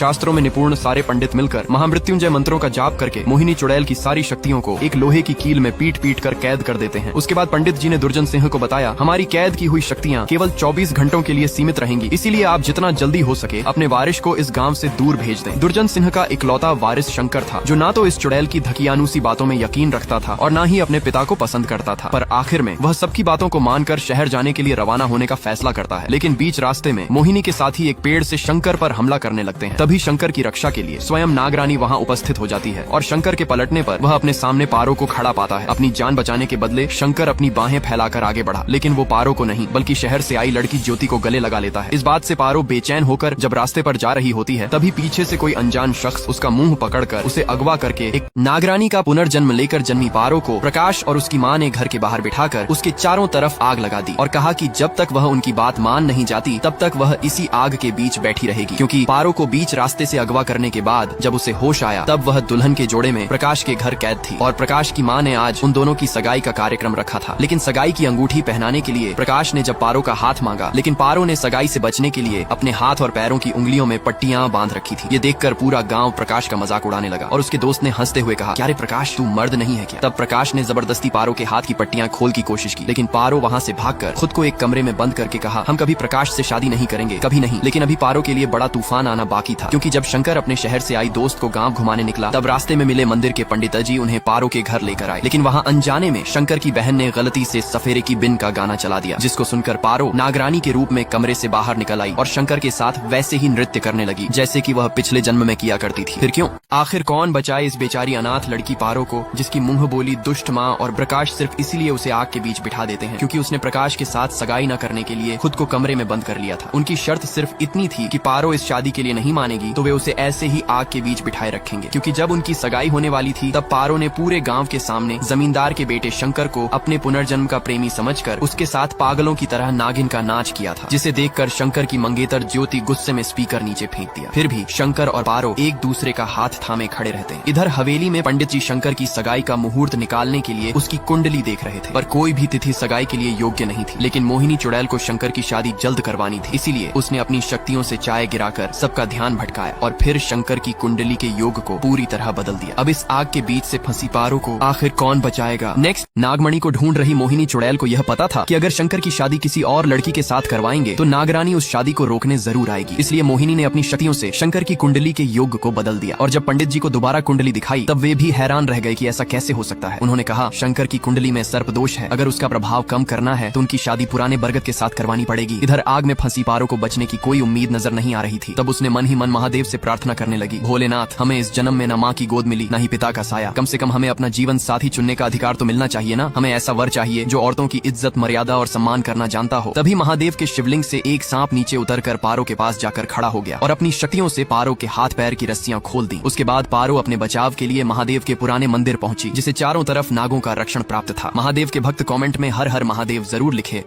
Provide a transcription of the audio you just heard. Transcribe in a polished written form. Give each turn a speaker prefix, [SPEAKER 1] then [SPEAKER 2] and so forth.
[SPEAKER 1] शास्त्रों में निपुण सारे पंडित मिलकर महामृत्युंजय मंत्रों का जाप करके मोहिनी चुड़ैल की सारी शक्तियों को एक लोहे की कील में पीट पीट कर कैद कर देते हैं। उसके बाद पंडित जी ने दुर्जन सिंह को बताया, हमारी कैद की हुई शक्तियाँ केवल 24 घंटों के लिए सीमित रहेंगी, इसीलिए आप जितना जल्दी हो सके अपने वारिस को इस गाँव से दूर भेज दें। दुर्जन सिंह का इकलौता वारिस शंकर था, जो न तो इस चुड़ैल की धकियानुसी बातों में यकीन रखता था और न ही अपने पिता को पसंद करता था। पर आखिर में वह सबकी बातों को मानकर शहर जाने के लिए रवाना होने का फैसला करता है। लेकिन बीच रास्ते में मोहिनी के साथी एक पेड़ से शंकर पर हमला करने लगते हैं। तभी शंकर की रक्षा के लिए स्वयं नागरानी वहाँ उपस्थित हो जाती है और शंकर के पलटने पर वह अपने सामने पारो को खड़ा पाता है। अपनी जान बचाने के बदले शंकर अपनी बाहें फैलाकर आगे बढ़ा, लेकिन वो पारो को नहीं बल्कि शहर से आई लड़की ज्योति को गले लगा लेता है। इस बात से पारो बेचैन होकर जब रास्ते पर जा रही होती है, तभी पीछे से कोई अनजान शख्स उसका मुंह पकड़कर उसे अगवा करके एक नागरानी का पुनर्जन्म लेकर जन्मी पारो को प्रकाश और उसकी माँ ने घर के बाहर बिठाकर उसके चारों तरफ आग लगा दी और कहा कि जब तक वह उनकी बात मान नहीं जाती तब तक वह इसी आग के बीच बैठी रहेगी। क्योंकि पारो को बीच रास्ते से अगवा करने के बाद जब उसे होश आया तब वह दुल्हन के जोड़े में प्रकाश के घर कैद थी और प्रकाश की माँ ने आज उन दोनों की सगाई का कार्यक्रम रखा था। लेकिन सगाई की अंगूठी पहनाने के लिए प्रकाश ने जब पारो का हाथ मांगा, लेकिन पारो ने सगाई से बचने के लिए अपने हाथ और पैरों की उंगलियों में पट्टियां बांध रखी थी। ये देखकर पूरा गाँव प्रकाश का मजाक उड़ाने लगा और उसके दोस्त ने हंसते हुए कहा, क्या रे प्रकाश, तू मर्द नहीं है क्या? तब प्रकाश ने जबरदस्ती पारो के हाथ की पट्टियां खोल की कोशिश की, लेकिन पारो वहाँ से भागकर खुद को एक कमरे में बंद करके कहा, हम कभी प्रकाश से शादी नहीं करेंगे, कभी नहीं। लेकिन अभी पारो के लिए बड़ा तूफान आना बाकी था, क्योंकि जब शंकर अपने शहर से आई दोस्त को गांव घुमाने निकला तब रास्ते में मिले मंदिर के पंडित जी उन्हें पारो के घर लेकर आए। लेकिन वहाँ अनजाने में शंकर की बहन ने गलती से सफेरे की बिन का गाना चला दिया, जिसको सुनकर पारो नागरानी के रूप में कमरे से बाहर निकल आई और शंकर के साथ वैसे ही नृत्य करने लगी जैसे कि वह पिछले जन्म में किया करती थी। फिर क्यों? आखिर कौन बचाए इस बेचारी अनाथ लड़की पारो को, जिसकी मुंह बोली दुष्ट माँ और प्रकाश सिर्फ इसीलिए उसे आग के बीच बिठा देते हैं क्योंकि उसने प्रकाश के साथ सगाई न करने के लिए खुद को कमरे में बंद कर लिया था। उनकी शर्त सिर्फ इतनी थी कि पारो इस शादी के लिए नहीं मानेगी तो वे उसे ऐसे ही आग के बीच बिठाए रखेंगे। क्योंकि जब उनकी सगाई होने वाली थी तब पारो ने पूरे गांव के सामने जमींदार के बेटे शंकर को अपने पुनर्जन्म का प्रेमी समझकर उसके साथ पागलों की तरह नागिन का नाच किया था, जिसे देखकर शंकर की मंगेतर ज्योति गुस्से में स्पीकर नीचे फेंक दिया। फिर भी शंकर और पारो एक दूसरे का हाथ थामे खड़े रहते हैं। इधर हवेली में पंडित जी शंकर की सगाई का मुहूर्त निकालने के लिए उसकी कुंडली देख रहे थे, पर कोई भी तिथि सगाई के लिए योग्य नहीं थी। लेकिन मोहिनी चुड़ैल को शंकर की शादी जल्द करवानी थी, इसीलिए उसने अपनी शक्तियों से चाय गिराकर सबका ध्यान भटकाया और फिर शंकर की कुंडली के योग को पूरी तरह बदल दिया। अब इस आग के बीच से फंसी पारो को आखिर कौन बचाएगा? नेक्स्ट, नागमणि को ढूंढ रही मोहिनी चुड़ैल को यह पता था कि अगर शंकर की शादी किसी और लड़की के साथ करवाएंगे तो नागरानी उस शादी को रोकने जरूर आएगी। इसलिए मोहिनी ने अपनी शक्तियों से शंकर की कुंडली के योग को बदल दिया और जब पंडित जी को दोबारा कुंडली दिखाई तब वे भी हैरान रह गए कि ऐसा कैसे हो सकता है। उन्होंने कहा, शंकर की कुंडली में सर्प दोष है, अगर उसका प्रभाव कम करना है तो उनकी शादी पुराने बरगद के साथ करवानी पड़ेगी। इधर आग में फंसी पारो को बचने की कोई उम्मीद नजर नहीं आ रही थी। तब उसने मन ही मन महादेव से प्रार्थना करने लगी, भोलेनाथ, हमें इस जन्म में न माँ की गोद मिली न ही पिता का साया, कम से कम हमें अपना जीवन साथी चुनने का अधिकार तो मिलना चाहिए ना। हमें ऐसा वर चाहिए जो औरतों की इज्जत, मर्यादा और सम्मान करना जानता हो। तभी महादेव के शिवलिंग से एक सांप नीचे उतरकर पारो के पास जाकर खड़ा हो गया और अपनी शक्तियों से पारो के हाथ पैर की रस्सियां खोल दी। उसके बाद पारो अपने बचाव के लिए महादेव के पुराने मंदिर पहुंची, जिसे चारों तरफ नागों का रक्षण प्राप्त था। महादेव के भक्त कमेंट में हर हर महादेव जरूर लिखे।